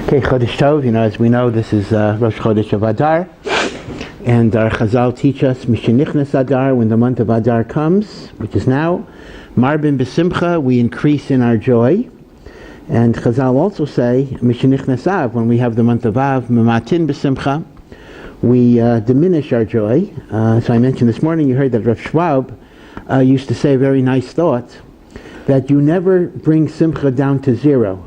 Okay, Chodesh Tov, as we know, this is Rosh Chodesh of Adar, and our Chazal teach us, Mishenichnas Adar, when the month of Adar comes, which is now, Marbin B'Simcha, we increase in our joy, and Chazal also say, Mishenichnas Av, when we have the month of Av, Mematin B'Simcha, we diminish our joy. So I mentioned this morning, you heard that Rav Schwab used to say a very nice thought, that you never bring Simcha down to zero.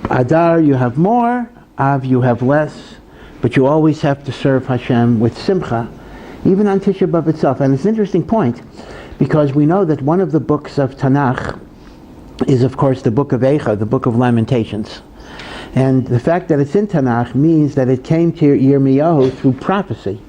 Adar, you have more, Av, you have less, but you always have to serve Hashem with Simcha, even on Tisha B'Av itself. And it's an interesting point, because we know that one of the books of Tanakh is, of course, the Book of Eicha, the Book of Lamentations. And the fact that it's in Tanakh means that it came to Yirmiyahu through prophecy.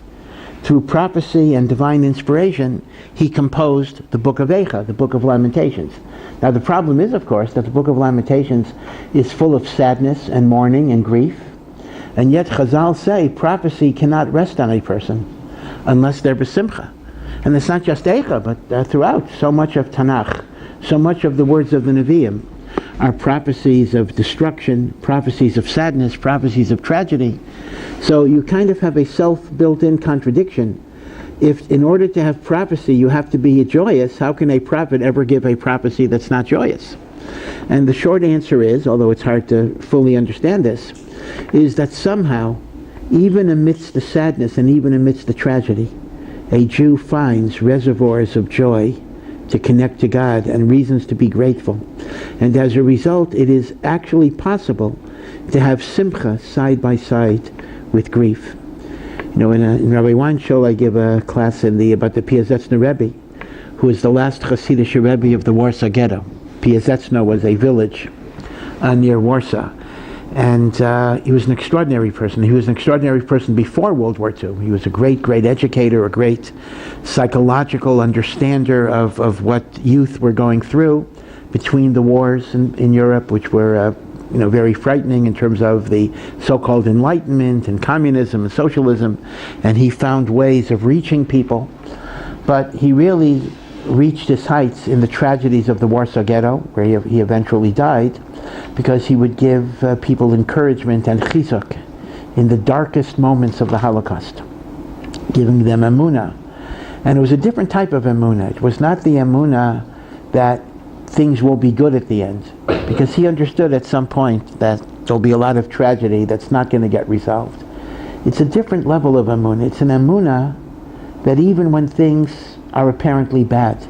Through prophecy and divine inspiration, he composed the Book of Eicha, the Book of Lamentations. Now the problem is, of course, that the Book of Lamentations is full of sadness and mourning and grief, and yet Chazal say prophecy cannot rest on a person unless there be Simcha. And it's not just Eicha, but throughout, so much of Tanakh, so much of the words of the Nevi'im are prophecies of destruction, prophecies of sadness, prophecies of tragedy. So you kind of have a self-built-in contradiction. If in order to have prophecy you have to be joyous, how can a prophet ever give a prophecy that's not joyous? And the short answer is, although it's hard to fully understand this, is that somehow, even amidst the sadness and even amidst the tragedy, a Jew finds reservoirs of joy to connect to God and reasons to be grateful. And as a result, it is actually possible to have simcha side by side with grief. In Rabbi Weinshul, I give a class about the Piazetzner Rebbe, who is the last Hasidic Rebbe of the Warsaw Ghetto. Piazetzner was a village near Warsaw. And he was an extraordinary person. He was an extraordinary person before World War II. He was a great, great educator, a great psychological understander of what youth were going through between the wars in Europe, which were very frightening in terms of the so-called Enlightenment and communism and socialism. And he found ways of reaching people. But he really reached his heights in the tragedies of the Warsaw Ghetto, where he eventually died, because he would give people encouragement and chizuk in the darkest moments of the Holocaust, giving them emunah. And it was a different type of emunah. It was not the emunah that things will be good at the end, because he understood at some point that there'll be a lot of tragedy that's not going to get resolved. It's a different level of emunah. It's an emunah that even when things are apparently bad,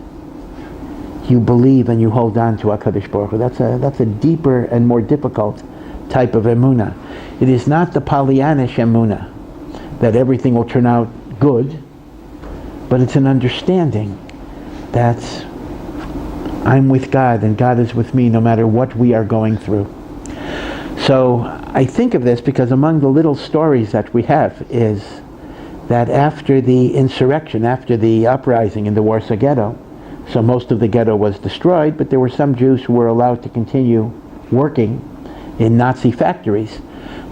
you believe and you hold on to HaKadosh Baruch Hu. That's a deeper and more difficult type of emunah. It is not the Pollyannish emunah that everything will turn out good, but it's an understanding that I'm with God and God is with me no matter what we are going through. So I think of this because among the little stories that we have is that after the insurrection, after the uprising in the Warsaw Ghetto, so most of the ghetto was destroyed, but there were some Jews who were allowed to continue working in Nazi factories.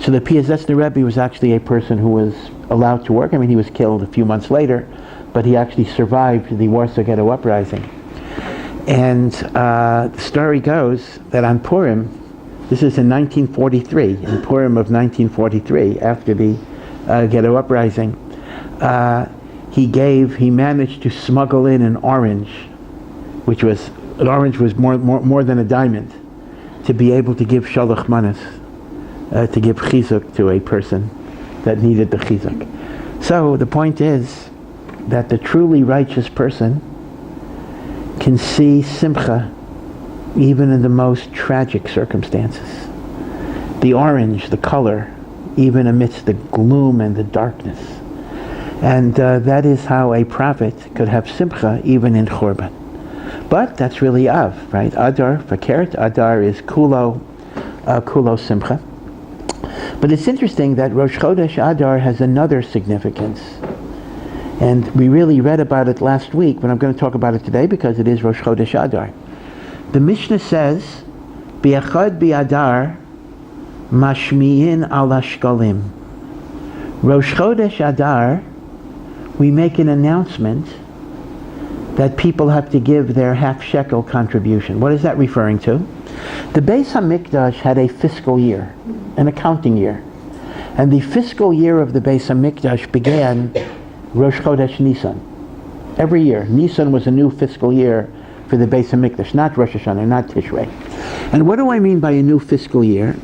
So the Piazetzner Rebbe was actually a person who was allowed to work. I mean, he was killed a few months later, but he actually survived the Warsaw Ghetto uprising. And the story goes that on Purim, this is in 1943, in Purim of 1943, after the ghetto uprising, he managed to smuggle in an orange, which was more than a diamond, to be able to give shalach manas, to give chizuk to a person that needed the chizuk. So the point is that the truly righteous person can see simcha even in the most tragic circumstances. The orange, the color, even amidst the gloom and the darkness. And that is how a prophet could have simcha even in Churban. But that's really Av, right? Adar, Fakert, Adar is Kulo Simcha. But it's interesting that Rosh Chodesh Adar has another significance. And we really read about it last week, but I'm going to talk about it today because it is Rosh Chodesh Adar. The Mishnah says, Bi'achad bi'adar mashmi'in al hashkalim. Rosh Chodesh Adar, we make an announcement that people have to give their half shekel contribution. What is that referring to? The Beis HaMikdash had a fiscal year, an accounting year. And the fiscal year of the Beis HaMikdash began Rosh Chodesh Nisan. Every year, Nisan was a new fiscal year for the Beis HaMikdash, not Rosh Hashanah, not Tishrei. And what do I mean by a new fiscal year?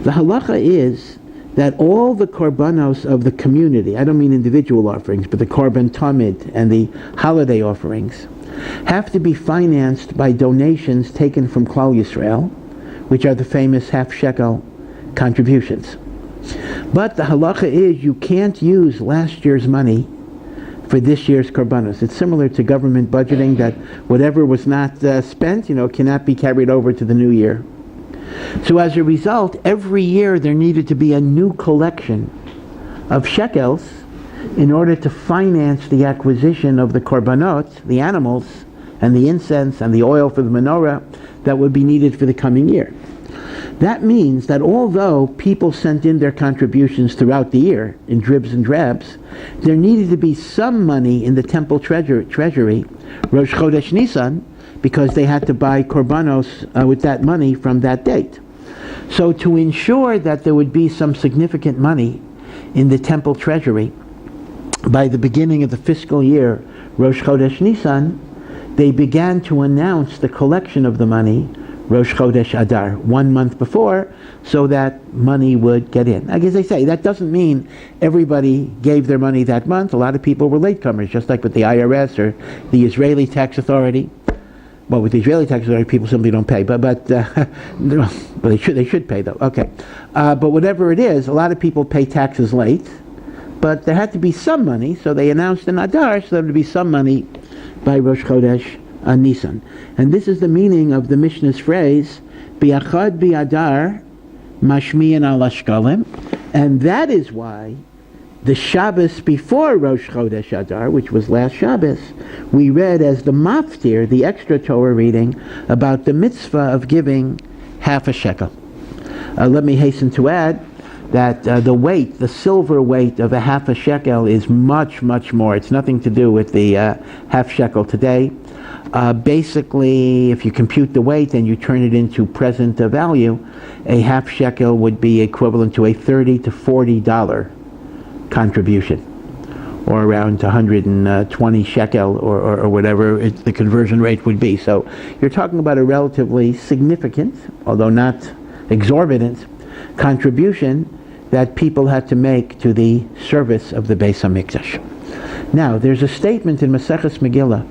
The halacha is that all the korbanos of the community, I don't mean individual offerings, but the korban tamid and the holiday offerings, have to be financed by donations taken from Klal Yisrael, which are the famous half shekel contributions. But the halacha is you can't use last year's money for this year's korbanos. It's similar to government budgeting, that whatever was not spent, cannot be carried over to the new year. So as a result, every year there needed to be a new collection of shekels in order to finance the acquisition of the korbanot, the animals, and the incense and the oil for the menorah that would be needed for the coming year. That means that although people sent in their contributions throughout the year in dribs and drabs, there needed to be some money in the temple treasury, Rosh Chodesh Nisan, because they had to buy korbanos with that money from that date. So to ensure that there would be some significant money in the temple treasury, by the beginning of the fiscal year, Rosh Chodesh Nisan, they began to announce the collection of the money Rosh Chodesh Adar, 1 month before, so that money would get in. Like as I say, that doesn't mean everybody gave their money that month. A lot of people were latecomers, just like with the IRS or the Israeli tax authority. Well, with the Israeli tax authority, people simply don't pay, but they should pay though. Okay, but whatever it is, a lot of people pay taxes late, but there had to be some money, so they announced in Adar, so there would be some money by Rosh Chodesh Nisan. And this is the meaning of the Mishnah's phrase, Bi'achad bi'adar mashmiyan al ashkalim, and that is why the Shabbos before Rosh Chodesh Adar, which was last Shabbos, we read as the maftir, the extra Torah reading, about the mitzvah of giving half a shekel. Let me hasten to add that the silver weight of a half a shekel is much, much more. It's nothing to do with the half shekel today. Basically, if you compute the weight and you turn it into present value, a half shekel would be equivalent to a $30 to $40 contribution, or around 120 shekel or whatever the conversion rate would be. So you're talking about a relatively significant, although not exorbitant, contribution that people had to make to the service of the Beis HaMikdash. Now, there's a statement in Maseches Megillah.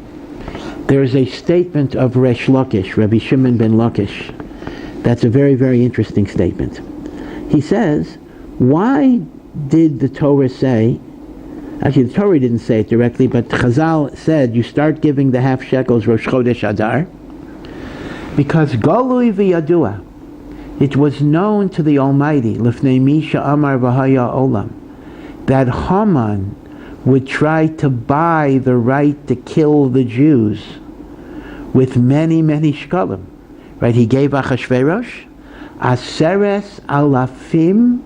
There is a statement of Resh Lakish, Rabbi Shimon ben Lakish. That's a very, very interesting statement. He says, why did the Torah say, actually the Torah didn't say it directly, but Chazal said you start giving the half shekels Rosh Chodesh Adar, because Galui v'yadua, it was known to the Almighty, Lifnei Misha Amar V'haya Olam, that Haman would try to buy the right to kill the Jews with many, many shkalim. Right? He gave Achashverosh Aseres Alafim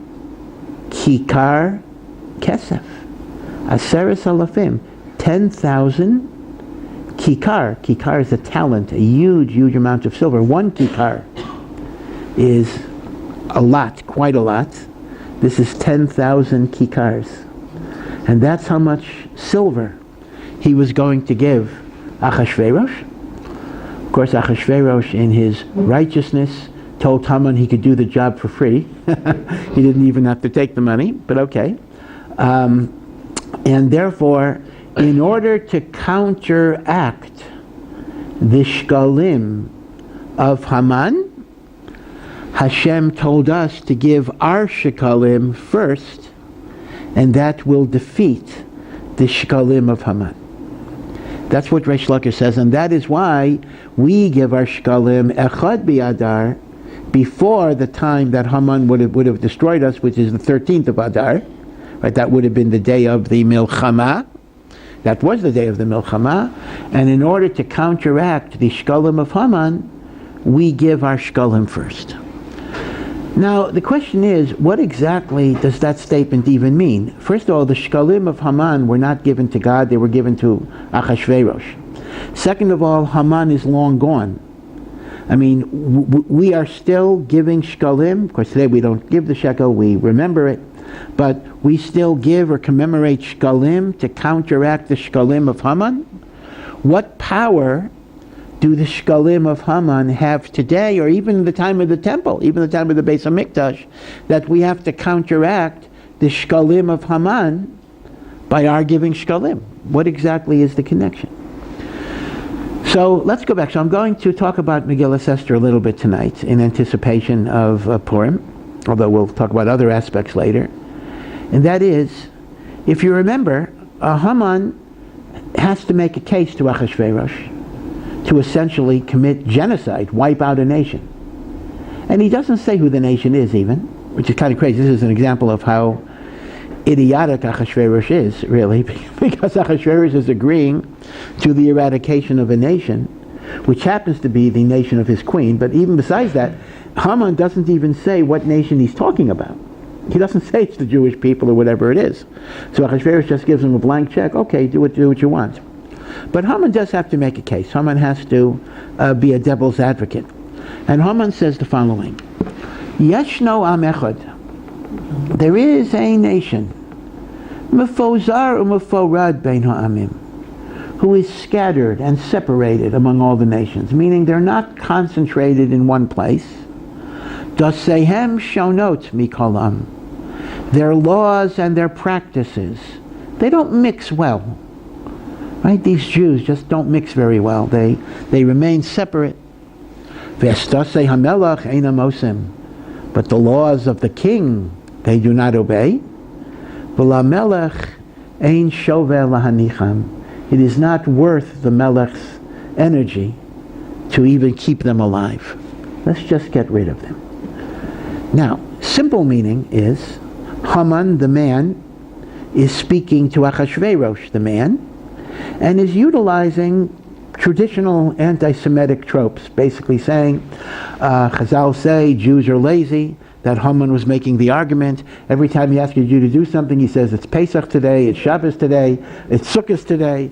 Kikar Kesef. Aseres Alafim. 10,000 kikar. Kikar is a talent, a huge, huge amount of silver. 1 kikar is a lot, quite a lot. This is 10,000 kikars. And that's how much silver he was going to give Achashverosh. Of course, Achashverosh, in his righteousness, told Haman he could do the job for free. He didn't even have to take the money, but okay. And therefore, in order to counteract the shkalim of Haman, Hashem told us to give our shekalim first, and that will defeat the shekalim of Haman. That's what Resh Lakish says, and that is why we give our shekalim echad bi'adar before the time that Haman would have destroyed us, which is the 13th of Adar. Right? That would have been the day of the Milchama. That was the day of the Milchama. And in order to counteract the shekalim of Haman, we give our shekalim first. Now, the question is, what exactly does that statement even mean? First of all, the shkalim of Haman were not given to God, they were given to Achashverosh. Second of all, Haman is long gone. I mean, we are still giving shkalim. Of course, today we don't give the shekel, we remember it. But we still give or commemorate shkalim to counteract the shkalim of Haman. What power do the shkalim of Haman have today, or even in the time of the temple, even the time of the Beis HaMikdash, that we have to counteract the shkalim of Haman by our giving shkalim? What exactly is the connection? So let's go back. So I'm going to talk about Megillas Esther a little bit tonight in anticipation of Purim, although we'll talk about other aspects later. And that is, if you remember, Haman has to make a case to Achashverosh to essentially commit genocide, wipe out a nation. And he doesn't say who the nation is even, which is kind of crazy. This is an example of how idiotic Achashverosh is, really, because Achashverosh is agreeing to the eradication of a nation, which happens to be the nation of his queen. But even besides that, Haman doesn't even say what nation he's talking about. He doesn't say it's the Jewish people or whatever it is. So Achashverosh just gives him a blank check. Okay, do what you want. But Haman does have to make a case. Haman has to be a devil's advocate. And Haman says the following: Yeshno am echad. There is a nation, mefozar u'meforad bein ha'amim, who is scattered and separated among all the nations, meaning they're not concentrated in one place. Dasehem shonot mikol am. Their laws and their practices, they don't mix well. Right? These Jews just don't mix very well. They remain separate. V'estase hamelach ein amosim. But the laws of the king, they do not obey. V'lamelech ein shover lahanicham. It is not worth the melech's energy to even keep them alive. Let's just get rid of them. Now, simple meaning is, Haman, the man, is speaking to Achashverosh, the man, and is utilizing traditional anti-Semitic tropes, basically saying, Chazal say Jews are lazy, that Haman was making the argument. Every time he asks a Jew to do something, he says it's Pesach today, it's Shabbos today, it's Sukkot today.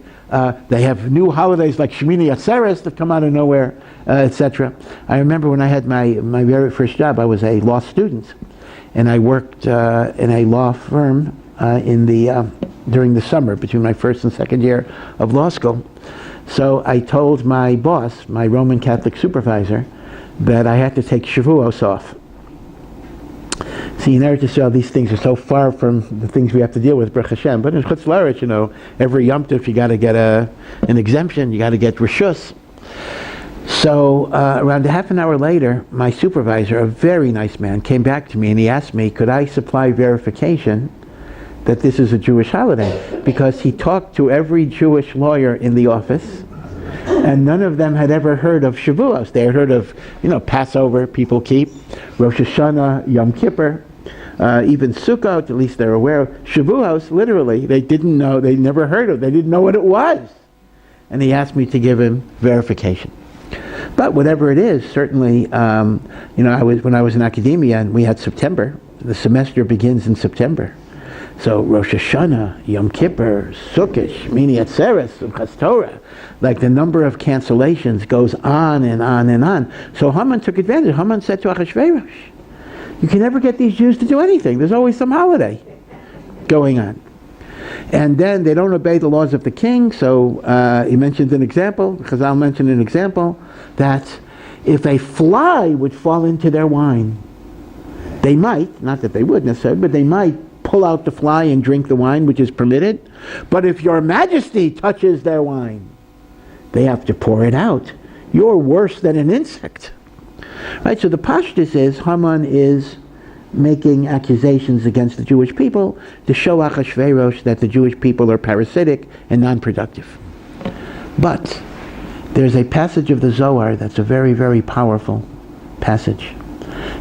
They have new holidays like Shemini Atzeres that come out of nowhere, etc. I remember when I had my very first job, I was a law student, and I worked in a law firm during the summer between my first and second year of law school. So I told my boss, my Roman Catholic supervisor, that I had to take Shavuos off. See, in Eretz Yisrael, these things are so far from the things we have to deal with, Baruch Hashem. But in Chutz La'aretz, every Yom Tov you got to get an exemption, you got to get Rishus. So around a half an hour later, my supervisor, a very nice man, came back to me and he asked me, could I supply verification that this is a Jewish holiday? Because he talked to every Jewish lawyer in the office, and none of them had ever heard of Shavuos. They had heard of, Passover, people keep, Rosh Hashanah, Yom Kippur, even Sukkot, at least they're aware of. Shavuos, literally, they didn't know, they never heard of, they didn't know what it was. And he asked me to give him verification. But whatever it is, certainly, when I was in academia and we had September, the semester begins in September. So Rosh Hashanah, Yom Kippur, Sukkot, Shmini Atzeres, Simchas Torah, like the number of cancellations goes on and on and on. So Haman took advantage. Haman said to Achashverosh, you can never get these Jews to do anything. There's always some holiday going on. And then they don't obey the laws of the king, so he mentioned an example, Chazal mentioned an example, that if a fly would fall into their wine, they might, not that they would necessarily, but they might pull out the fly and drink the wine, which is permitted. But if your majesty touches their wine, they have to pour it out. You're worse than an insect. Right, so the pashtus is, Haman is making accusations against the Jewish people to show Achashverosh that the Jewish people are parasitic and non-productive. But there's a passage of the Zohar that's a very, very powerful passage.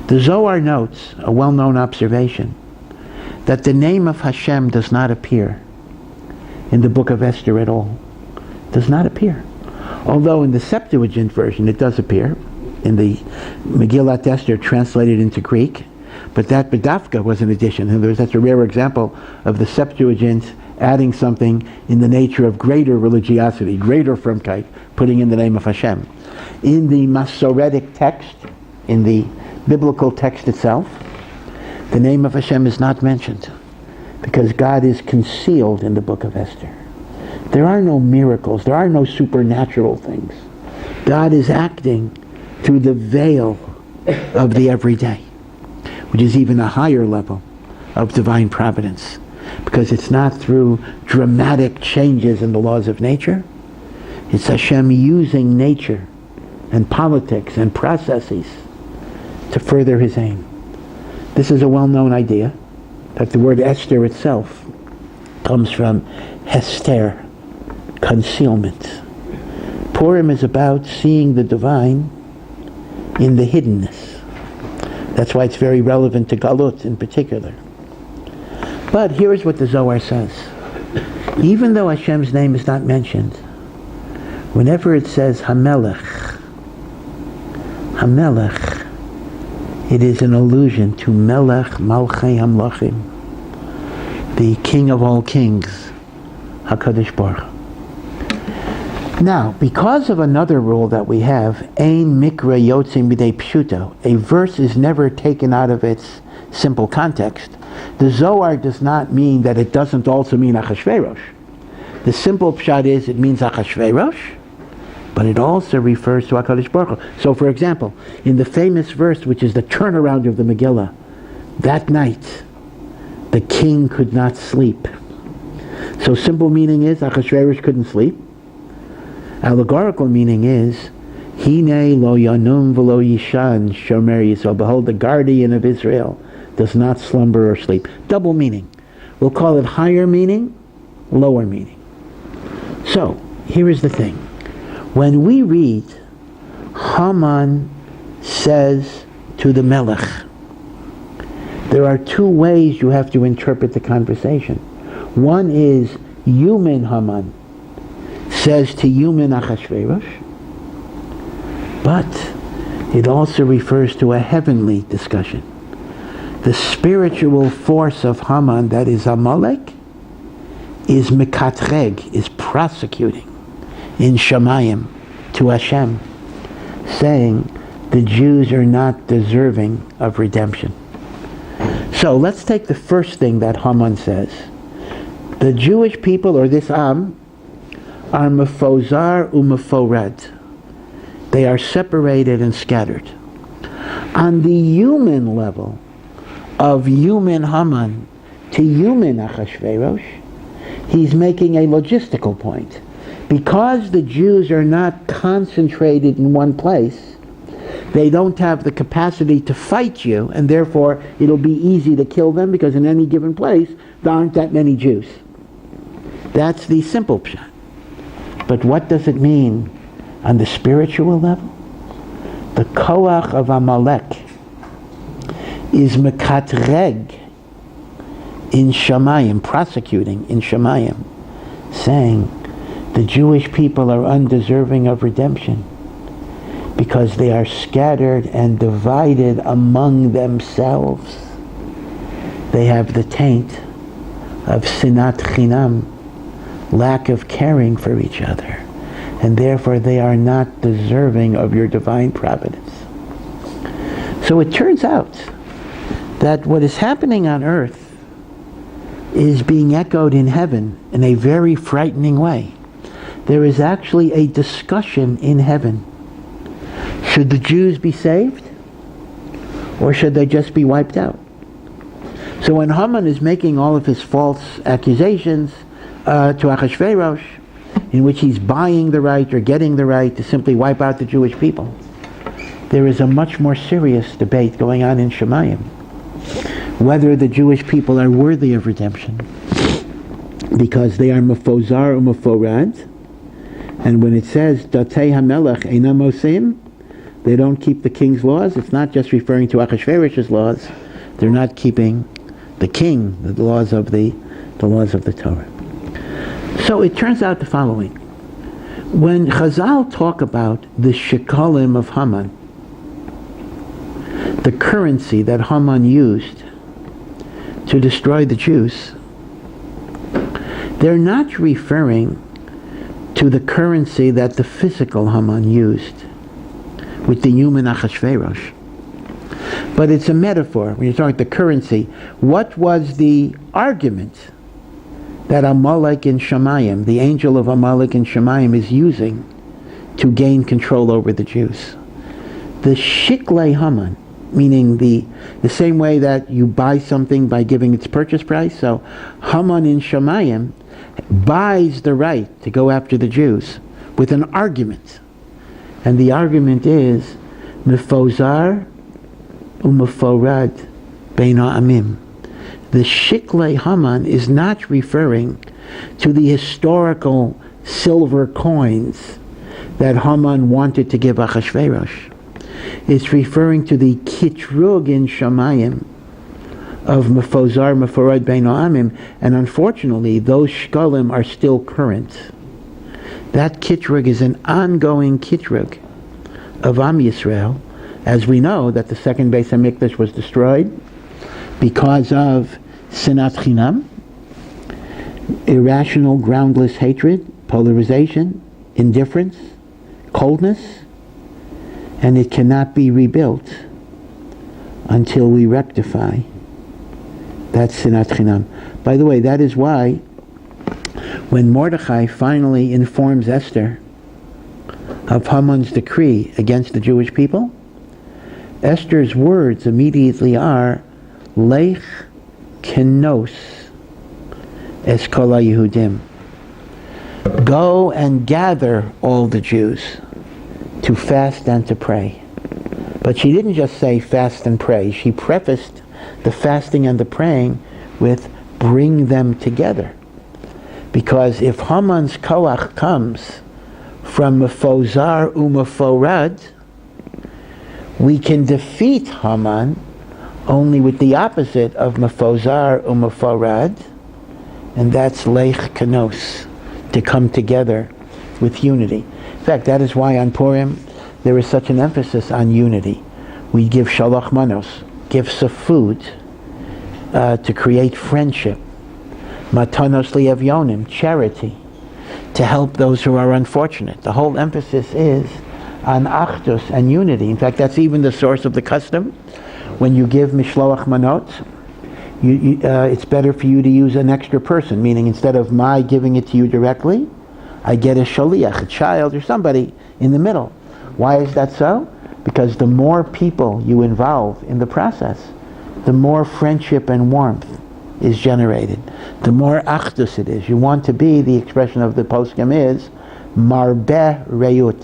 The Zohar notes a well-known observation that the name of Hashem does not appear in the Book of Esther at all. Does not appear. Although in the Septuagint version it does appear. in the Megillat Esther translated into Greek, but that Bedafka was an addition. In other words, that's a rare example of the Septuagint adding something in the nature of greater religiosity, greater frumkeit, putting in the name of Hashem. In the Masoretic text, in the biblical text itself, the name of Hashem is not mentioned, because God is concealed in the Book of Esther. There are no miracles, there are no supernatural things. God is acting through the veil of the everyday, which is even a higher level of divine providence, because it's not through dramatic changes in the laws of nature. It's Hashem using nature and politics and processes to further his aim. This is a well-known idea, that the word Esther itself comes from Hester, concealment. Purim is about seeing the divine in the hiddenness. That's why it's very relevant to Galut in particular. But here's what the Zohar says. Even though Hashem's name is not mentioned, whenever it says Hamelech, it is an allusion to Melech Malchei Hamlachim, the King of all kings, HaKadosh Baruch Hu. Now, because of another rule that we have, Ein Mikra Yotzim B'dei Pshuto, a verse is never taken out of its simple context. The Zohar does not mean that it doesn't also mean Achashverosh. The simple pshat is it means Achashverosh, but it also refers to HaKadosh Baruch Hu. So, for example, in the famous verse, which is the turnaround of the Megillah, that night, the king could not sleep. So simple meaning is Achashverosh couldn't sleep. Allegorical meaning is Hine lo yanum v'lo yishan shomer Yisrael. Behold, the guardian of Israel does not slumber or sleep. Double meaning. We'll call it higher meaning, lower meaning. So, here is the thing. When we read, Haman says to the Melech, there are two ways you have to interpret the conversation. One is human Haman says to human Achashverosh, but it also refers to a heavenly discussion. The spiritual force of Haman, that is Amalek, is mekatreg, is prosecuting in Shamayim to Hashem, saying the Jews are not deserving of redemption. So let's take the first thing that Haman says. The Jewish people, or this Am, are mefozar umeforad. They are separated and scattered. On the human level, of human Haman to human Achashverosh, he's making a logistical point. Because the Jews are not concentrated in one place, they don't have the capacity to fight you, and therefore it'll be easy to kill them, because in any given place there aren't that many Jews. That's the simple pshat. But what does it mean on the spiritual level? The koach of Amalek is mekatreg in Shamayim, prosecuting in Shamayim, saying the Jewish people are undeserving of redemption because they are scattered and divided among themselves. They have the taint of sinat chinam, lack of caring for each other, and therefore they are not deserving of your divine providence. So it turns out that what is happening on earth is being echoed in heaven in a very frightening way. There is actually a discussion in heaven. Should the Jews be saved? Or should they just be wiped out? So when Haman is making all of his false accusations to Achashverosh, in which he's buying the right or getting the right to simply wipe out the Jewish people, there is a much more serious debate going on in Shemayim, whether the Jewish people are worthy of redemption, because they are mefozar or meforad, and when it says datei hamelech einam osim, they don't keep the king's laws. It's not just referring to Achashverosh's laws. They're not keeping the king, the laws of the Torah. So it turns out the following. When Chazal talk about the shekalim of Haman, the currency that Haman used to destroy the Jews, they're not referring to the currency that the physical Haman used with the human Achashverosh. But it's a metaphor. When you're talking about the currency, what was the argument that Amalek in Shemayim, the angel of Amalek in Shemayim, is using to gain control over the Jews? The Shiklei Haman, meaning the same way that you buy something by giving its purchase price. So Haman in Shemayim buys the right to go after the Jews with an argument. And the argument is Mefozar u'meforad bein ha'amim. The Shiklei Haman is not referring to the historical silver coins that Haman wanted to give Achashverosh. It's referring to the kitrug in Shemayim of Mefozar Meforad Bein Ha'amim, and unfortunately those shkalim are still current. That kitrug is an ongoing kitrug of Am Yisrael, as we know that the second Beis HaMikdash was destroyed because of sinat chinam, irrational, groundless hatred, polarization, indifference, coldness, and it cannot be rebuilt until we rectify that sinat chinam. By the way, that is why when Mordechai finally informs Esther of Haman's decree against the Jewish people, Esther's words immediately are Lech kenos es kol Yehudim. Go and gather all the Jews to fast and to pray. But she didn't just say fast and pray. She prefaced the fasting and the praying with bring them together. Because if Haman's koach comes from Mefozar u'meforad, we can defeat Haman only with the opposite of Mefozar u'meforad, and that's Lech kenos, to come together with unity. In fact, that is why on Purim there is such an emphasis on unity. We give shalach manos, gifts of food, to create friendship. Matanos li'evyonim, charity, to help those who are unfortunate. The whole emphasis is on achdus and unity. In fact, that's even the source of the custom. When you give mishloach manot, it's better for you to use an extra person, meaning instead of my giving it to you directly, I get a shaliach, a child or somebody in the middle. Why is that so? Because the more people you involve in the process, the more friendship and warmth is generated. The more achdus it is. You want to be, the expression of the poskim is, marbeh reyut.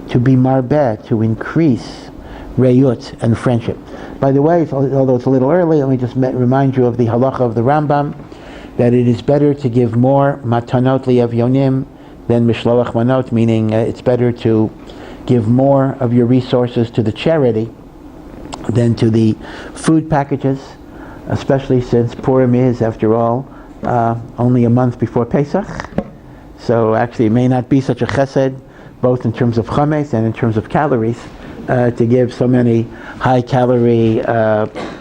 To be marbeh, to increase reyut and friendship. By the way, although it's a little early, let me just remind you of the halacha of the Rambam, that it is better to give more matanot li'evyonim than mishloach manot, meaning it's better to give more of your resources to the charity than to the food packages, especially since Purim is, after all, only a month before Pesach. So actually it may not be such a chesed, both in terms of chametz and in terms of calories, to give so many high-calorie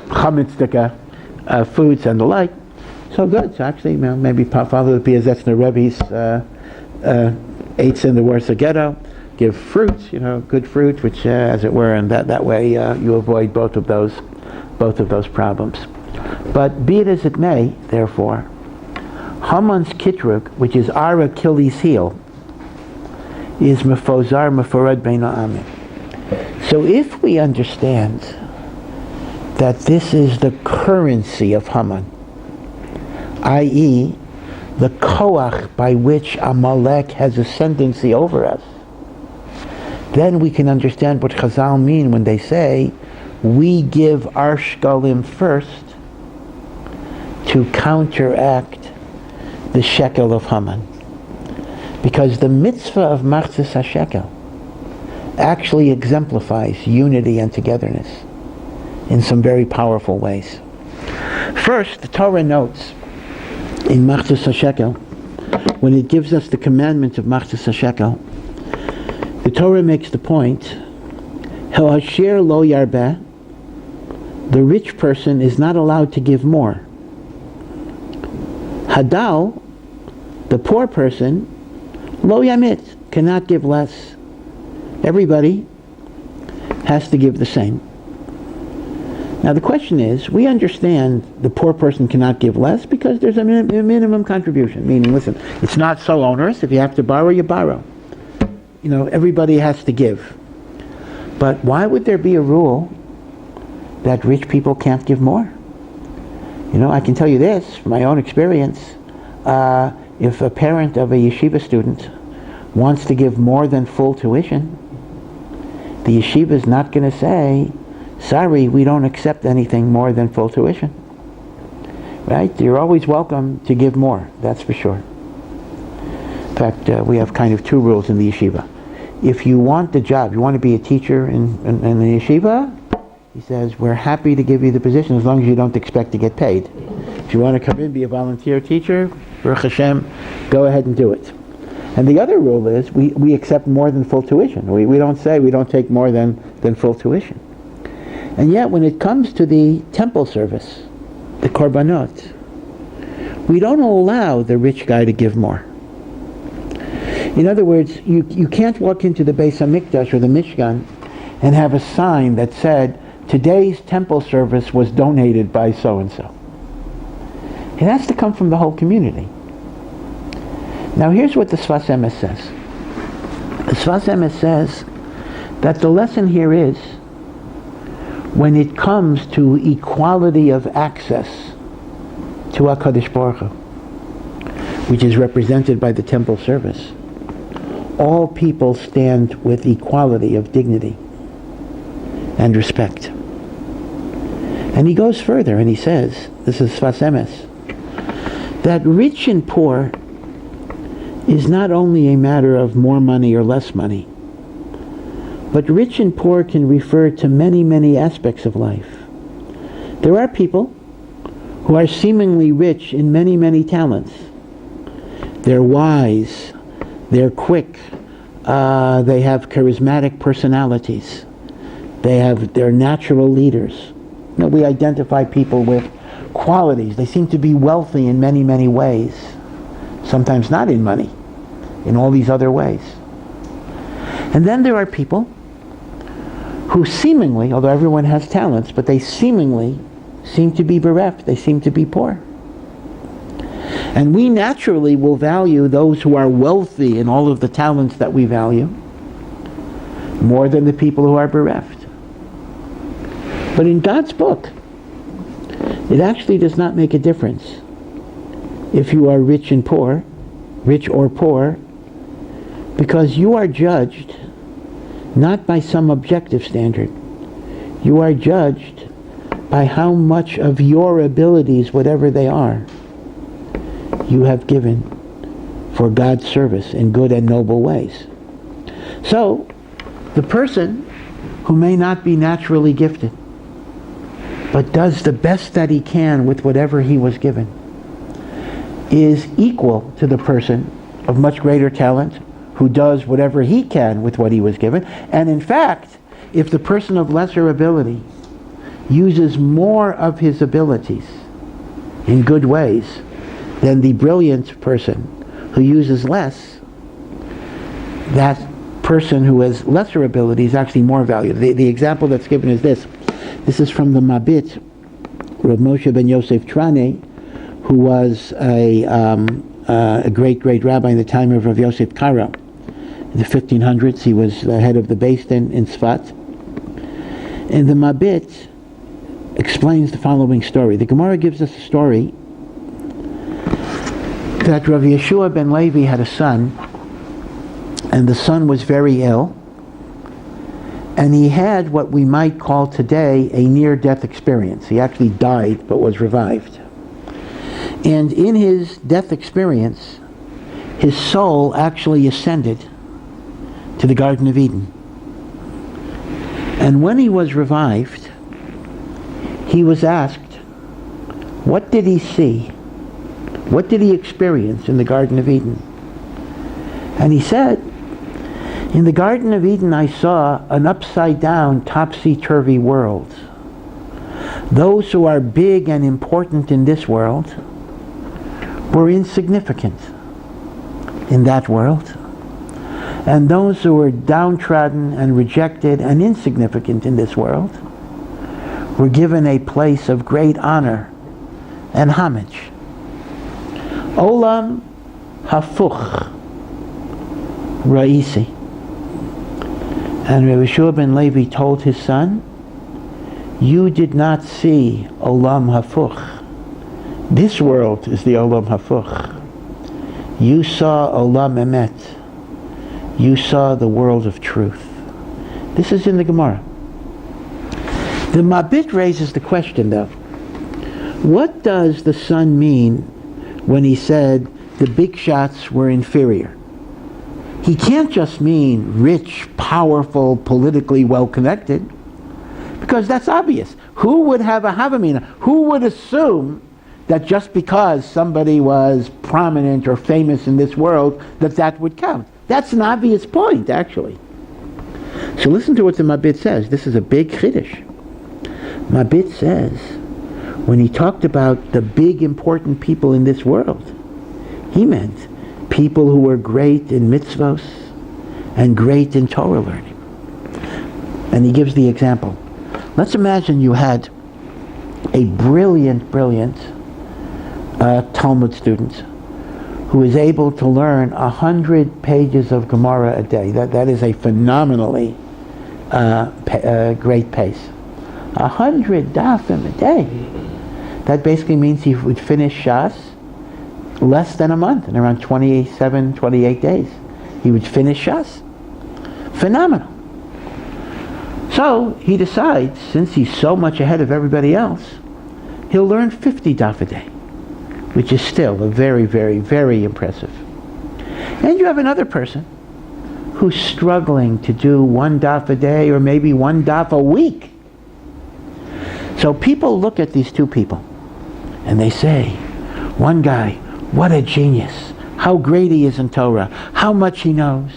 chametzdika foods and the like. So good. So actually, maybe follow the Piazetzner Rebbe's eights in the Warsaw Ghetto. Give fruits, good fruit, which, as it were, and that way you avoid both of those problems. But be it as it may, therefore, Haman's kitrug, which is our Achilles' heel, is Mefozar Meforad Bein Ha'amim. So if we understand that this is the currency of Haman, i.e., the koach by which Amalek has ascendancy over us, then we can understand what Chazal mean when they say, we give our shkalim first to counteract the shekel of Haman. Because the mitzvah of Machzis HaShekel actually exemplifies unity and togetherness in some very powerful ways. First, the Torah notes in Machzis HaShekel, when it gives us the commandment of Machzis HaShekel, the Torah makes the point, Ha'asher lo yarbeh the rich person is not allowed to give more. Hadal, the poor person, lo yamit, cannot give less. Everybody has to give the same. Now the question is, we understand the poor person cannot give less because there's a minimum contribution. Meaning, listen, it's not so onerous. If you have to borrow, you borrow. Everybody has to give. But why would there be a rule that rich people can't give more? I can tell you this from my own experience. If a parent of a yeshiva student wants to give more than full tuition, the yeshiva is not going to say, sorry, we don't accept anything more than full tuition. Right? You're always welcome to give more, that's for sure. In fact, we have kind of two rules in the yeshiva. If you want the job, you want to be a teacher in the yeshiva, he says, we're happy to give you the position as long as you don't expect to get paid. If you want to come in, be a volunteer teacher, Baruch Hashem, go ahead and do it. And the other rule is we accept more than full tuition. We don't say we don't take more than full tuition. And yet when it comes to the temple service, the korbanot, we don't allow the rich guy to give more. In other words, you can't walk into the Beis HaMikdash or the Mishkan and have a sign that said, today's temple service was donated by so-and-so. It has to come from the whole community. Now here's what the Sfas Emes says. The Sfas Emes says that the lesson here is, when it comes to equality of access to HaKadosh Baruch Hu, which is represented by the temple service, all people stand with equality of dignity and respect. And he goes further and he says, this is Sfas Emes, that rich and poor is not only a matter of more money or less money, but rich and poor can refer to many, many aspects of life. There are people who are seemingly rich in many, many talents. They're wise, they're quick, they have charismatic personalities, they're natural leaders. We identify people with qualities. They seem to be wealthy in many, many ways. Sometimes not in money, in all these other ways. And then there are people who seemingly, although everyone has talents, but they seemingly seem to be bereft, they seem to be poor. And we naturally will value those who are wealthy in all of the talents that we value more than the people who are bereft. But in God's book, it actually does not make a difference if you are rich and poor, rich or poor, because you are judged not by some objective standard. You are judged by how much of your abilities, whatever they are, you have given for God's service in good and noble ways. So, the person who may not be naturally gifted, but does the best that he can with whatever he was given, is equal to the person of much greater talent who does whatever he can with what he was given. And in fact, if the person of lesser ability uses more of his abilities in good ways than the brilliant person who uses less, that person who has lesser ability is actually more valued. The example that's given is this. This is from the Mabit, Rav Moshe ben Yosef Trane, who was a great rabbi in the time of Rav Yosef Karo. In the 1500s, he was the head of the Beis Din in Sfat. And the Mabit explains the following story. The Gemara gives us a story that Rav Yeshua ben Levi had a son, and the son was very ill, and he had what we might call today a near-death experience. He actually died but was revived. And in his death experience, his soul actually ascended to the Garden of Eden. And when he was revived, he was asked, what did he see? What did he experience in the Garden of Eden? And he said, in the Garden of Eden I saw an upside-down, topsy-turvy world. Those who are big and important in this world were insignificant in that world. And those who were downtrodden and rejected and insignificant in this world were given a place of great honor and homage. Olam hafuch ra'isi. And Rabbi Shua ben Levi told his son, you did not see Olam hafuch. This world is the Olam hafuch. You saw Olam emet. You saw the world of truth. This is in the Gemara. The Mabit raises the question, though. What does the son mean when he said the big shots were inferior? He can't just mean rich, powerful, politically well-connected, because that's obvious. Who would have a Havamina? Who would assume that just because somebody was prominent or famous in this world, that would count? That's an obvious point, actually. So listen to what the Mabit says. This is a big chiddush. Mabit says, when he talked about the big important people in this world, he meant people who were great in mitzvos and great in Torah learning. And he gives the example. Let's imagine you had a brilliant Talmud student who is able to learn 100 pages of Gemara a day. That is a phenomenally great pace. 100 dafim a day. That basically means he would finish Shas less than a month, in around 27, 28 days. He would finish Shas. Phenomenal. So he decides, since he's so much ahead of everybody else, he'll learn 50 daf a day, which is still a very, very, very impressive. And you have another person who's struggling to do one daf a day or maybe one daf a week. So people look at these two people and they say, one guy, what a genius, how great he is in Torah, how much he knows.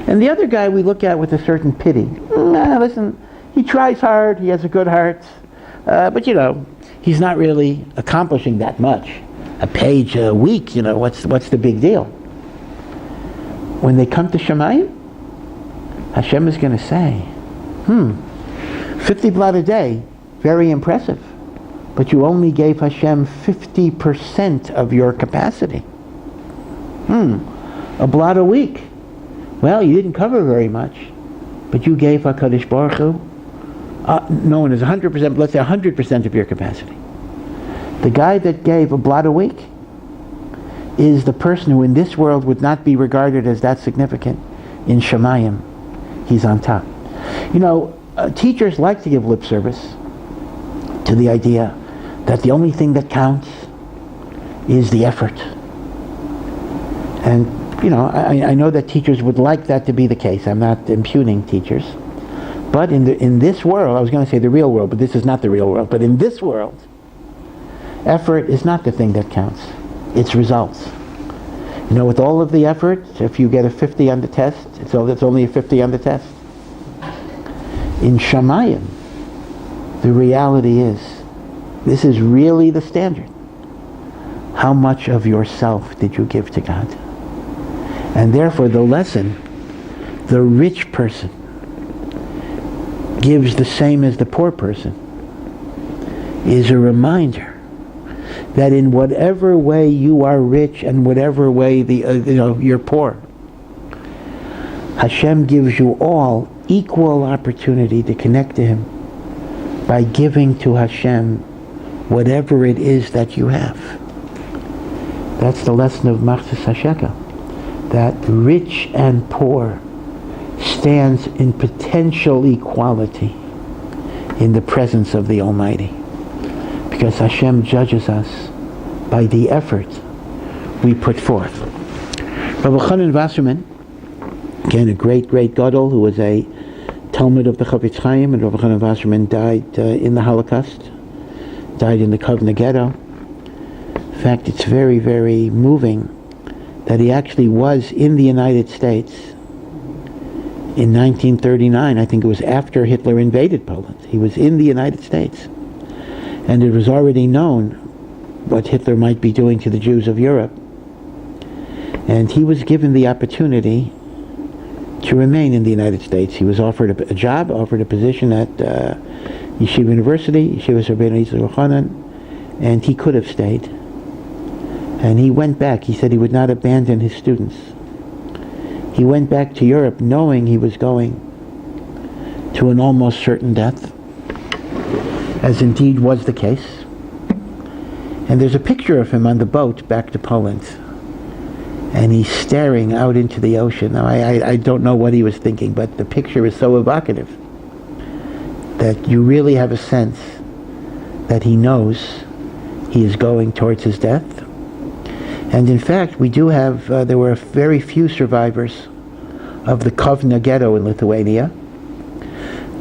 And the other guy we look at with a certain pity. Listen, he tries hard, he has a good heart, but he's not really accomplishing that much. A page a week, what's the big deal? When they come to Shemayim, Hashem is going to say, 50 blot a day, very impressive, but you only gave Hashem 50% of your capacity. A blot a week. Well, you didn't cover very much, but you gave HaKadosh Baruch Hu, no one is 100%, but let's say 100% of your capacity. The guy that gave a blot a week is the person who in this world would not be regarded as that significant. In Shemayim, he's on top. Teachers like to give lip service to the idea that the only thing that counts is the effort. And, I know that teachers would like that to be the case. I'm not impugning teachers. But in this world, I was going to say the real world, but this is not the real world. But in this world, effort is not the thing that counts. It's results. With all of the effort, if you get a 50 on the test, it's only a 50 on the test. In Shemayim, the reality is, this is really the standard. How much of yourself did you give to God? And therefore the lesson, the rich person gives the same as the poor person, is a reminder that in whatever way you are rich and whatever way you're poor, Hashem gives you all equal opportunity to connect to Him by giving to Hashem whatever it is that you have. That's the lesson of Machzis HaShekel, that rich and poor stands in potential equality in the presence of the Almighty, because Hashem judges us by the effort we put forth. Rabbi Chanan Wasserman, again a great gadol who was a Talmud of the Chafetz Chaim, and Rabbi Chanan Wasserman died in the Holocaust, died in the Kovna ghetto. In fact, it's very, very moving that he actually was in the United States in 1939. I think it was after Hitler invaded Poland. He was in the United States. And it was already known what Hitler might be doing to the Jews of Europe. And he was given the opportunity to remain in the United States. He was offered a job, offered a position at Yeshiva University, Yeshiva Rabbeinu Yitzchak, and he could have stayed. And he went back. He said he would not abandon his students. He went back to Europe knowing he was going to an almost certain death, as indeed was the case. And there's a picture of him on the boat back to Poland. And he's staring out into the ocean. Now, I don't know what he was thinking, but the picture is so evocative that you really have a sense that he knows he is going towards his death. And in fact, we do have, there were very few survivors of the Kovna ghetto in Lithuania,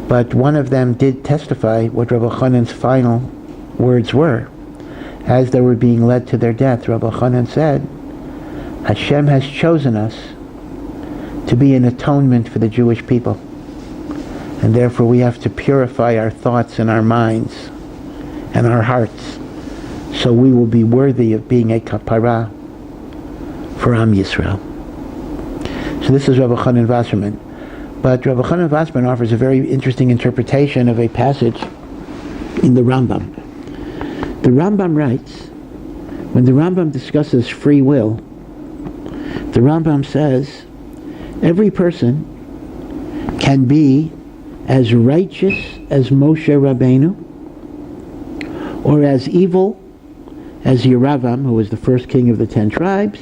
but one of them did testify what Rabbi Chanan's final words were. As they were being led to their death, Rabbi Chanan said, Hashem has chosen us to be an atonement for the Jewish people. And therefore we have to purify our thoughts and our minds and our hearts so we will be worthy of being a kapara for Am Yisrael. So this is Rabbi Chanan Wasserman. But Rabbi Chanan Wasserman offers a very interesting interpretation of a passage in the Rambam. The Rambam writes, when the Rambam discusses free will, the Rambam says, every person can be as righteous as Moshe Rabbeinu, or as evil as Yeravam, who was the first king of the 10 tribes.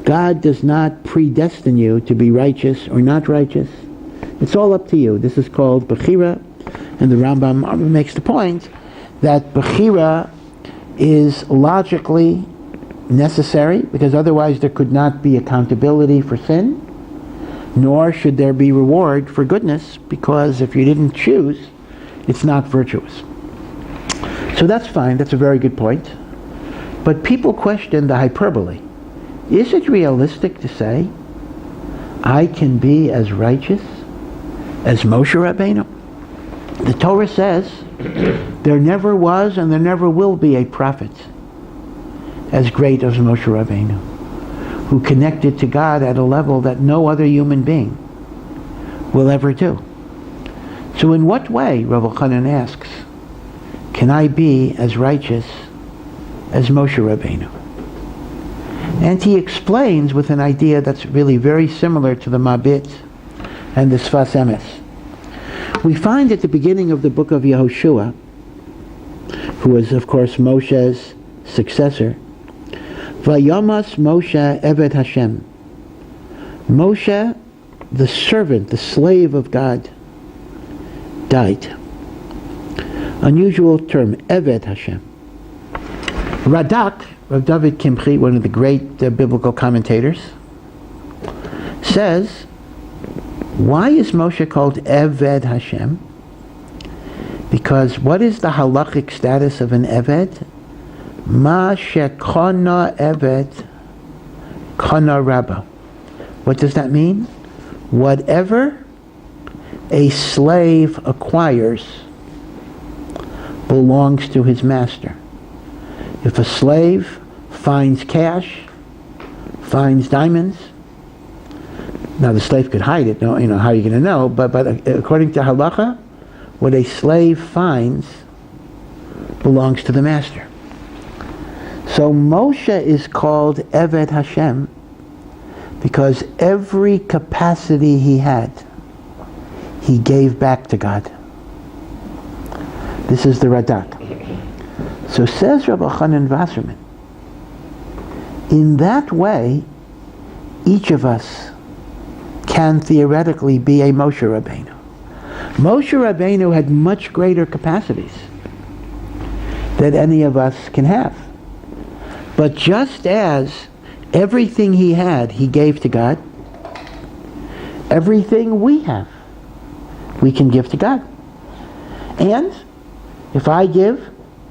God does not predestine you to be righteous or not righteous. It's all up to you. This is called Bechira, and the Rambam makes the point that Bechira is logically necessary, because otherwise there could not be accountability for sin, nor should there be reward for goodness, because if you didn't choose, it's not virtuous. So that's fine, that's a very good point. But people question the hyperbole. Is it realistic to say, I can be as righteous as Moshe Rabbeinu? The Torah says, there never was and there never will be a prophet as great as Moshe Rabbeinu, who connected to God at a level that no other human being will ever do. So in what way, Rabbi Chanan asks, can I be as righteous as Moshe Rabbeinu? And he explains with an idea that's really very similar to the Mabit and the Sfas Emes. We find at the beginning of the book of Yehoshua, who was of course Moshe's successor, Vayamas Moshe Eved Hashem. Moshe, the servant, the slave of God, died. Unusual term, Eved Hashem. Radak, Rav David Kimchi, one of the great biblical commentators, says, why is Moshe called Eved Hashem? Because what is the halachic status of an Eved? Ma shekona Eved kana rabba. What does that mean? Whatever a slave acquires belongs to his master. If a slave finds cash, finds diamonds, now the slave could hide it, how are you going to know? But according to halacha, what a slave finds belongs to the master. So Moshe is called Eved Hashem because every capacity he had, he gave back to God. This is the Radak. So says Rabbi Chanan Wasserman, in that way, each of us can theoretically be a Moshe Rabbeinu. Moshe Rabbeinu had much greater capacities than any of us can have. But just as everything he had, he gave to God, everything we have, we can give to God. And if I give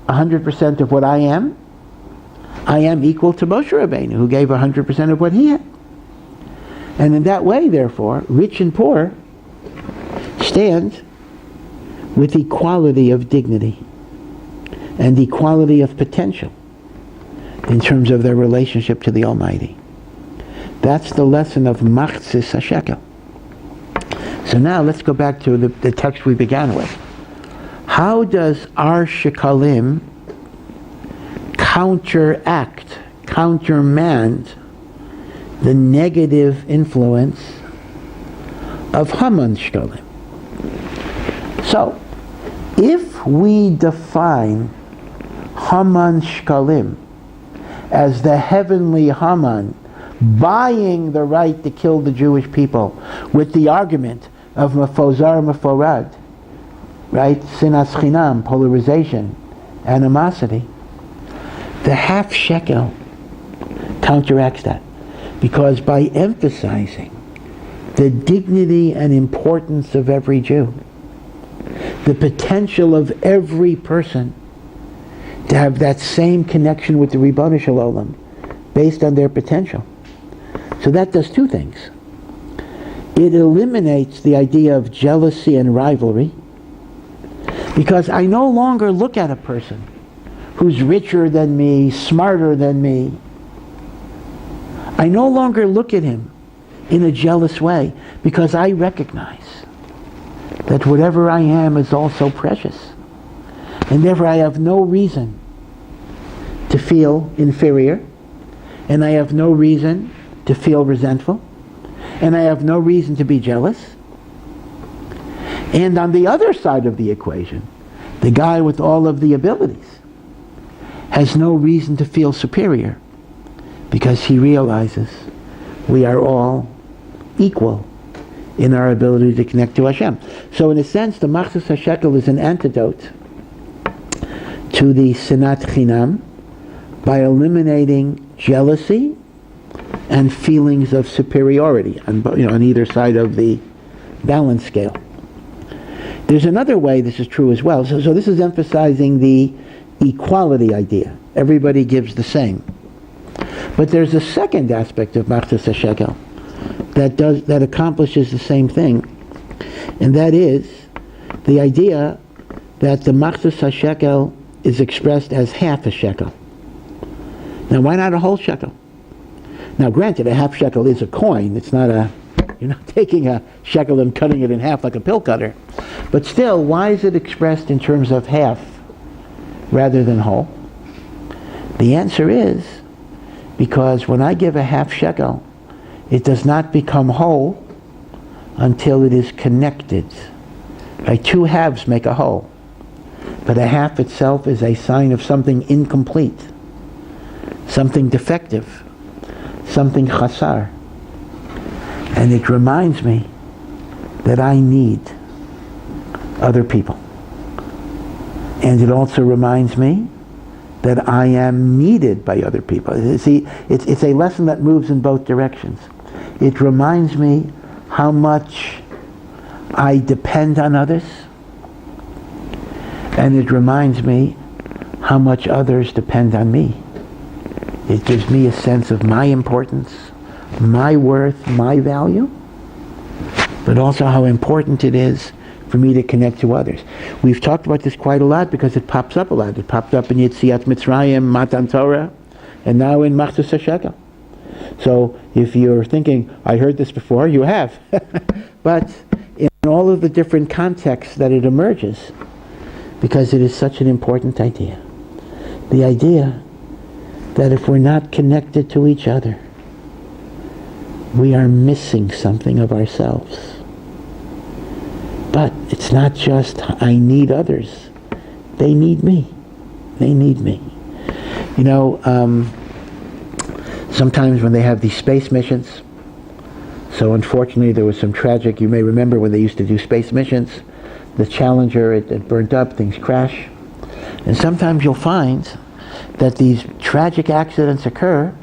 100% of what I am equal to Moshe Rabbeinu, who gave 100% of what he had. And in that way, therefore, rich and poor stand with equality of dignity and equality of potential in terms of their relationship to the Almighty. That's the lesson of Machzis HaShekel. So now let's go back to the text we began with. How does our shekalim countermand the negative influence of Haman shekalim? So, if we define Haman shekalim as the heavenly Haman buying the right to kill the Jewish people with the argument of mafozar maforad, right? Sinas chinam, polarization, animosity. The half shekel counteracts that, because by emphasizing the dignity and importance of every Jew, the potential of every person to have that same connection with the Ribono Shel Olam based on their potential. So that does two things. It eliminates the idea of jealousy and rivalry, because I no longer look at a person who's richer than me, smarter than me. I no longer look at him in a jealous way, because I recognize that whatever I am is also precious. And therefore I have no reason to feel inferior, and I have no reason to feel resentful, and I have no reason to be jealous. And on the other side of the equation, the guy with all of the abilities has no reason to feel superior, because he realizes we are all equal in our ability to connect to Hashem. So in a sense, the Machzis HaShekel is an antidote to the Sinat Chinam by eliminating jealousy and feelings of superiority on either side of the balance scale. There's another way this is true as well. So this is emphasizing the equality idea. Everybody gives the same. But there's a second aspect of Machzis HaShekel that accomplishes the same thing, and that is the idea that the Machzis HaShekel is expressed as half a shekel. Now, why not a whole shekel? Now, granted, a half shekel is a coin. It's not you're not taking a shekel and cutting it in half like a pill cutter. But still, why is it expressed in terms of half rather than whole? The answer is because when I give a half shekel, it does not become whole until it is connected. Right? Two halves make a whole. But a half itself is a sign of something incomplete, something defective, something chasar. And it reminds me that I need other people. And it also reminds me that I am needed by other people. See, it's a lesson that moves in both directions. It reminds me how much I depend on others, and it reminds me how much others depend on me. It gives me a sense of my importance, my worth, my value, but also how important it is for me to connect to others. We've talked about this quite a lot because it pops up a lot. It popped up in Yetziat Mitzrayim, Matan Torah, and now in Machzis HaShekel. So if you're thinking, I heard this before, you have. But in all of the different contexts that it emerges, because it is such an important idea. The idea that if we're not connected to each other, we are missing something of ourselves. But it's not just I need others. They need me. They need me. You know, sometimes when they have these space missions, so unfortunately there was some tragic, you may remember when they used to do space missions, the Challenger, it burnt up, things crash. And sometimes you'll find that these tragic accidents occur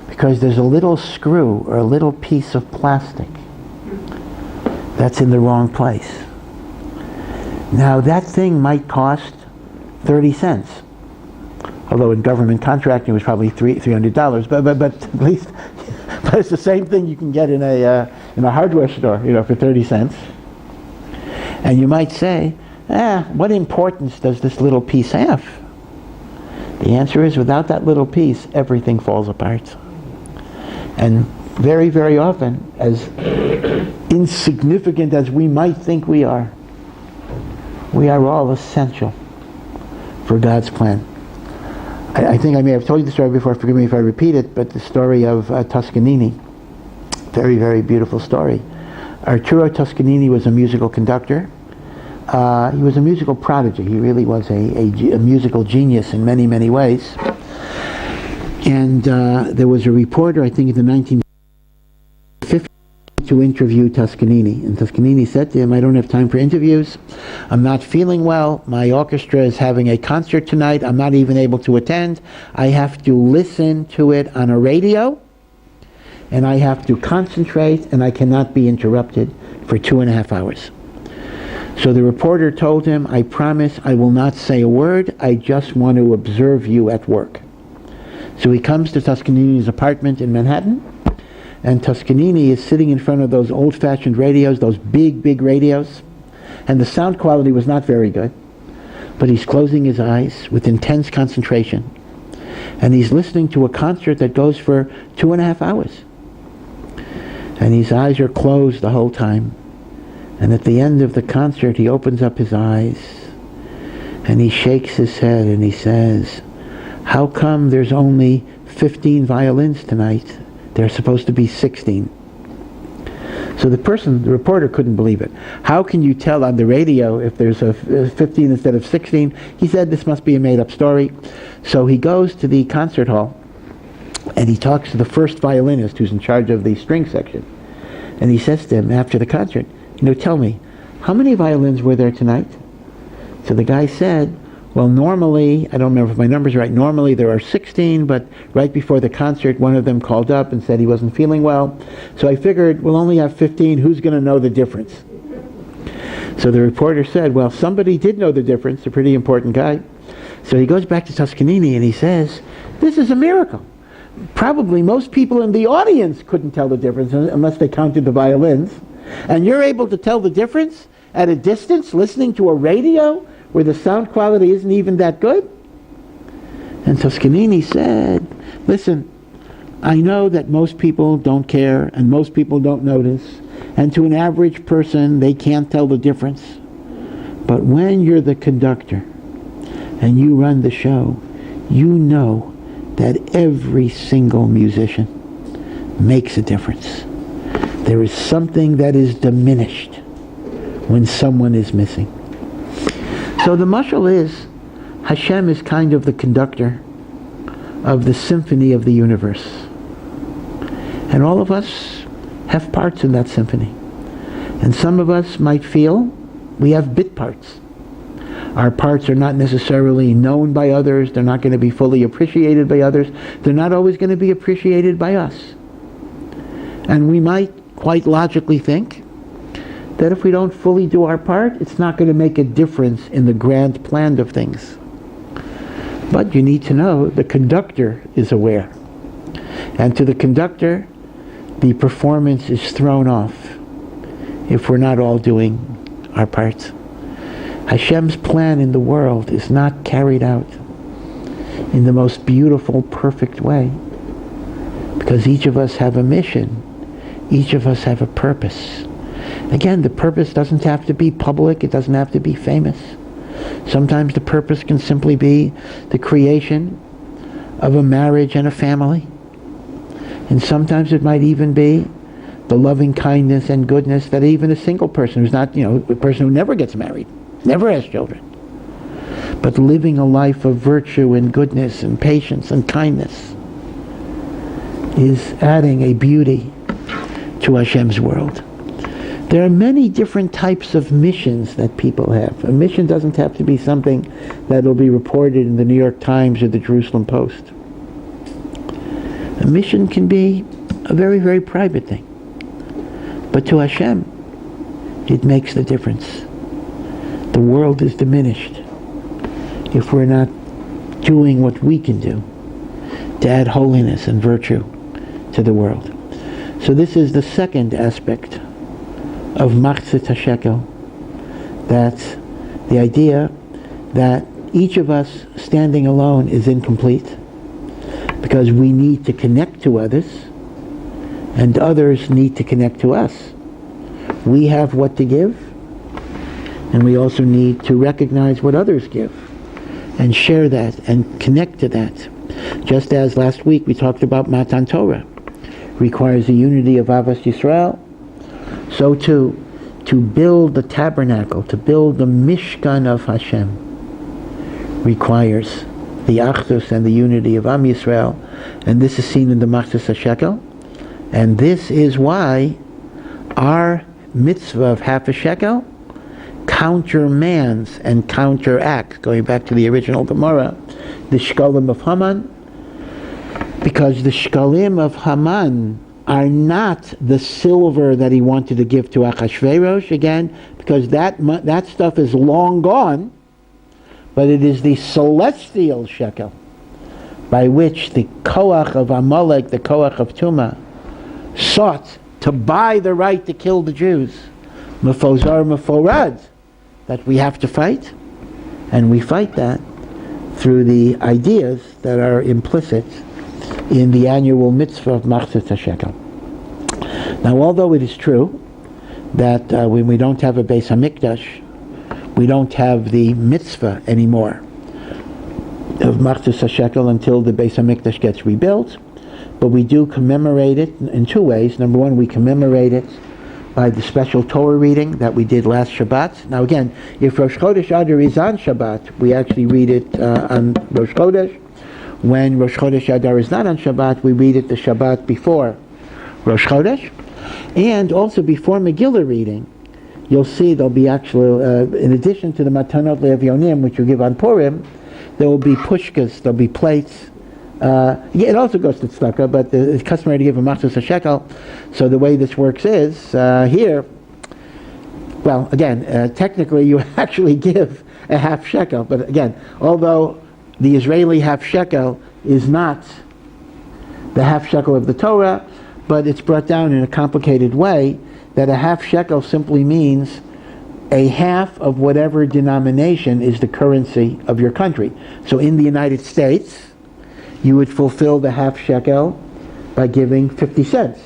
because there's a little screw or a little piece of plastic that's in the wrong place. Now that thing might cost 30 cents. Although in government contracting it was probably $300, but at least, but it's the same thing you can get in a hardware store, for 30 cents. And you might say, what importance does this little piece have? The answer is, without that little piece, everything falls apart. And very, very often, as insignificant as we might think we are all essential for God's plan. I think I may have told you the story before, forgive me if I repeat it, but the story of Toscanini. Very, very beautiful story. Arturo Toscanini was a musical conductor. He was a musical prodigy. He really was a musical genius in many, many ways. And there was a reporter, I think in the 1950s, to interview Toscanini. And Toscanini said to him, I don't have time for interviews. I'm not feeling well. My orchestra is having a concert tonight. I'm not even able to attend. I have to listen to it on a radio, and I have to concentrate, and I cannot be interrupted for 2.5 hours. So the reporter told him, I promise I will not say a word. I just want to observe you at work. So he comes to Toscanini's apartment in Manhattan, and Toscanini is sitting in front of those old-fashioned radios, those big, big radios, and the sound quality was not very good, but he's closing his eyes with intense concentration, and he's listening to a concert that goes for 2.5 hours. And his eyes are closed the whole time, and at the end of the concert he opens up his eyes, and he shakes his head, and he says, how come there's only 15 violins tonight? There's supposed to be 16. So the reporter couldn't believe it. How can you tell on the radio if there's a 15 instead of 16? He said this must be a made-up story. So he goes to the concert hall, and he talks to the first violinist who's in charge of the string section. And he says to him after the concert, tell me, how many violins were there tonight? So the guy said, well, normally, I don't remember if my number's right, normally there are 16, but right before the concert, one of them called up and said he wasn't feeling well. So I figured we'll only have 15, who's going to know the difference? So the reporter said, well, somebody did know the difference, a pretty important guy. So he goes back to Toscanini and he says, this is a miracle. Probably most people in the audience couldn't tell the difference unless they counted the violins. And you're able to tell the difference at a distance, listening to a radio where the sound quality isn't even that good? And Toscanini said, listen, I know that most people don't care and most people don't notice, and to an average person they can't tell the difference. But when you're the conductor and you run the show, you know that every single musician makes a difference. There is something that is diminished when someone is missing. So the mashal is, Hashem is kind of the conductor of the symphony of the universe. And all of us have parts in that symphony. And some of us might feel we have bit parts. Our parts are not necessarily known by others. They're not going to be fully appreciated by others. They're not always going to be appreciated by us. And we might quite logically think that if we don't fully do our part, it's not going to make a difference in the grand plan of things. But you need to know the conductor is aware. And to the conductor, the performance is thrown off if we're not all doing our parts. Hashem's plan in the world is not carried out in the most beautiful, perfect way, because each of us have a mission. Each of us have a purpose. Again, the purpose doesn't have to be public. It doesn't have to be famous. Sometimes the purpose can simply be the creation of a marriage and a family. And sometimes it might even be the loving kindness and goodness that even a single person who's not, a person who never gets married, never has children, but living a life of virtue and goodness and patience and kindness is adding a beauty to Hashem's world. There are many different types of missions that people have. A mission doesn't have to be something that will be reported in the New York Times or the Jerusalem Post. A mission can be a very, very private thing. But to Hashem, it makes the difference. The world is diminished if we're not doing what we can do to add holiness and virtue to the world. So this is the second aspect of Machzit HaShekel, that the idea that each of us standing alone is incomplete, because we need to connect to others, and others need to connect to us. We have what to give, and we also need to recognize what others give, and share that, and connect to that. Just as last week we talked about Matan Torah requires the unity of Avas Yisrael, so too, to build the tabernacle, to build the Mishkan of Hashem, requires the Achdus and the unity of Am Yisrael, and this is seen in the Machzis HaShekel, and this is why our mitzvah of half a shekel countermands and counteracts, going back to the original Gemara, the shkalim of Haman, because the shkalim of Haman are not the silver that he wanted to give to Achashverosh, again, because that stuff is long gone, but it is the celestial shekel by which the koach of Amalek, the koach of Tumah, sought to buy the right to kill the Jews. Mefozar meforad, that we have to fight, and we fight that through the ideas that are implicit in the annual mitzvah of Machzis HaShekel. Now, although it is true that when we don't have a Beis HaMikdash, we don't have the mitzvah anymore of Machzis HaShekel until the Beis HaMikdash gets rebuilt, but we do commemorate it in two ways. Number one, we commemorate it by the special Torah reading that we did last Shabbat. Now again, if Rosh Chodesh Adar is on Shabbat, we actually read it on Rosh Chodesh. When Rosh Chodesh Adar is not on Shabbat, we read it the Shabbat before Rosh Chodesh. And also before Megillah reading, you'll see there'll be actually, in addition to the Matanot Le'Evyonim, which you give on Purim, there will be pushkas, there'll be plates. It also goes to tzedakah, but it's customary to give a Machzis HaShekel. So the way this works is, here, well, again, technically you actually give a half shekel, but again, although the Israeli half shekel is not the half shekel of the Torah, but it's brought down in a complicated way, that a half shekel simply means a half of whatever denomination is the currency of your country. So in the United States, you would fulfill the half shekel by giving 50 cents.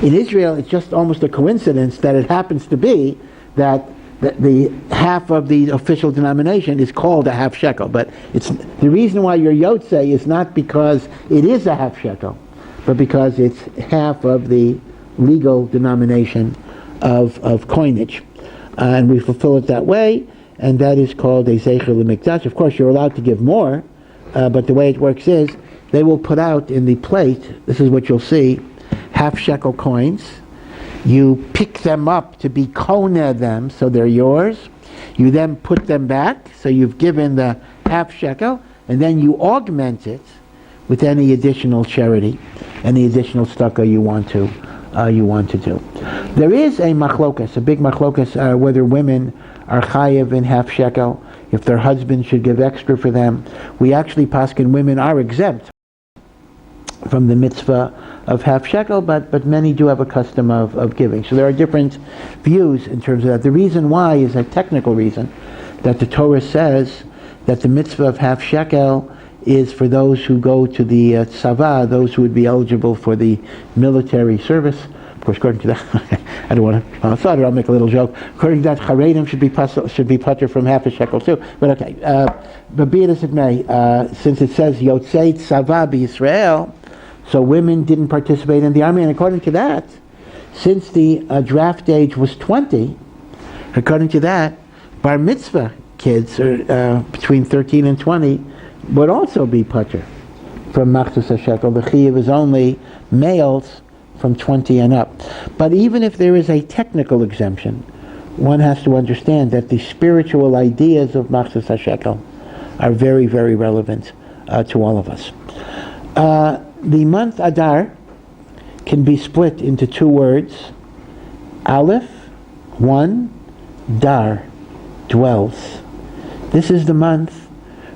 In Israel, it's just almost a coincidence that it happens to be that the half of the official denomination is called a half shekel. But it's the reason why your yotzei is not because it is a half shekel, but because it's half of the legal denomination of coinage. And we fulfill it that way, and that is called a Zecher L'Mikdash. Of course, you're allowed to give more, but the way it works is, they will put out in the plate, this is what you'll see, half shekel coins. You pick them up to be koneh them, so they're yours. You then put them back, so you've given the half shekel, and then you augment it with any additional charity, any additional tzedakah you want to do. There is a machlokas, a big machlokas, whether women are chayev in half shekel, if their husband should give extra for them. We actually paskin women are exempt from the mitzvah of half shekel, but many do have a custom of giving. So there are different views in terms of that. The reason why is a technical reason, that the Torah says that the mitzvah of half shekel is for those who go to the tzava, those who would be eligible for the military service. Of course, according to that, I don't want to. I'll make a little joke. According to that, charedim should be putter from half a shekel too. But okay, but be it as it may, since it says yotzei tzava b'Yisrael, so women didn't participate in the army, and according to that, since the draft age was 20, according to that, bar mitzvah kids between 13 and 20 would also be putter from Machzis HaShekel. The chiyuv is only males from 20 and up. But even if there is a technical exemption, one has to understand that the spiritual ideas of Machzis HaShekel are very, very relevant to all of us. The month Adar can be split into two words. Aleph, one, Dar, dwells. This is the month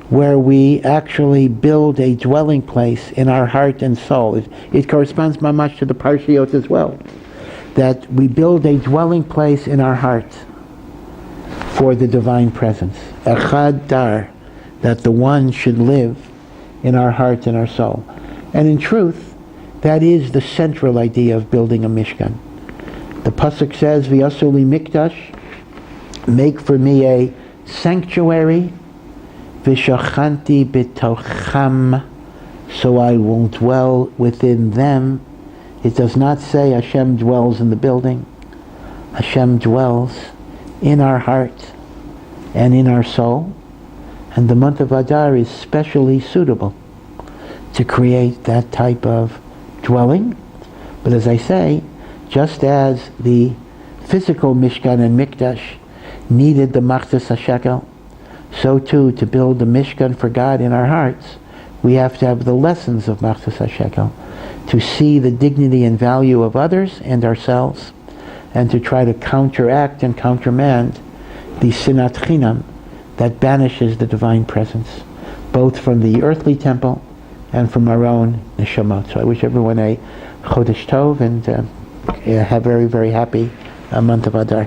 where we actually build a dwelling place in our heart and soul. It corresponds mamash to the Parshiot as well, that we build a dwelling place in our heart for the divine presence, Echad Dar, that the one should live in our heart and our soul. And in truth, that is the central idea of building a Mishkan. The Pasuk says, V'yasu li mikdash, make for me a sanctuary, V'shachanti b'tocham, so I will dwell within them. It does not say Hashem dwells in the building. Hashem dwells in our heart and in our soul. And the month of Adar is specially suitable to create that type of dwelling. But as I say, just as the physical Mishkan and Mikdash needed the Machzas HaShekel, so too to build the Mishkan for God in our hearts, we have to have the lessons of Machzas HaShekel, to see the dignity and value of others and ourselves, and to try to counteract and countermand the Sinat Chinam that banishes the divine presence, both from the earthly temple and from our own neshamot. So I wish everyone a Chodesh Tov and have very, very happy month of Adar.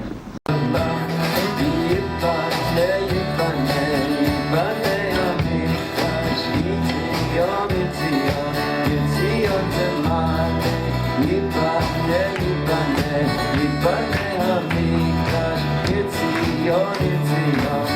Yiboneh Archives, Yitzchak,